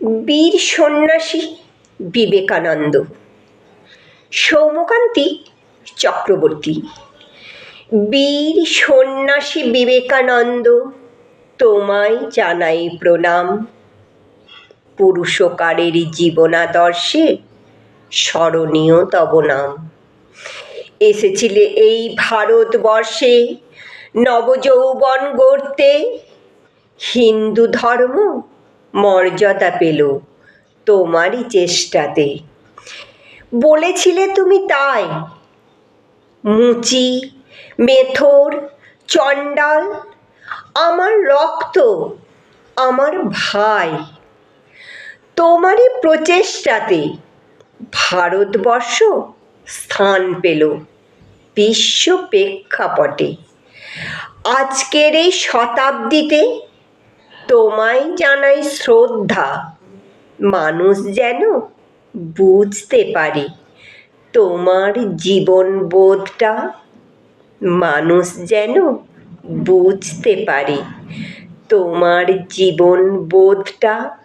বীর সন্ন্যাসী বিবেকানন্দ। সৌম্যকান্তি চক্রবর্তী। বীর সন্ন্যাসী বিবেকানন্দ, তোমায় জানাই প্রণাম। পুরুষকারের জীবনাদর্শে স্মরণীয় তব নাম। এসেছিলে এই ভারতবর্ষে নবযৌবন গড়তে, হিন্দু ধর্ম মর্যাদা পেল তোমারই চেষ্টাতে। বলেছিলে তুমি তাই, মুচি, মেথর, চণ্ডাল আমার রক্ত, আমার ভাই। তোমারই প্রচেষ্টাতে ভারতবর্ষ স্থান পেল বিশ্ব প্রেক্ষাপটে। আজকের এই শতাব্দীতে তোমায় জানাই শ্রদ্ধা। মানুষ যেন বুঝতে পারে তোমার জীবনবোধটা, মানুষ যেন বুঝতে পারে তোমার জীবনবোধটা।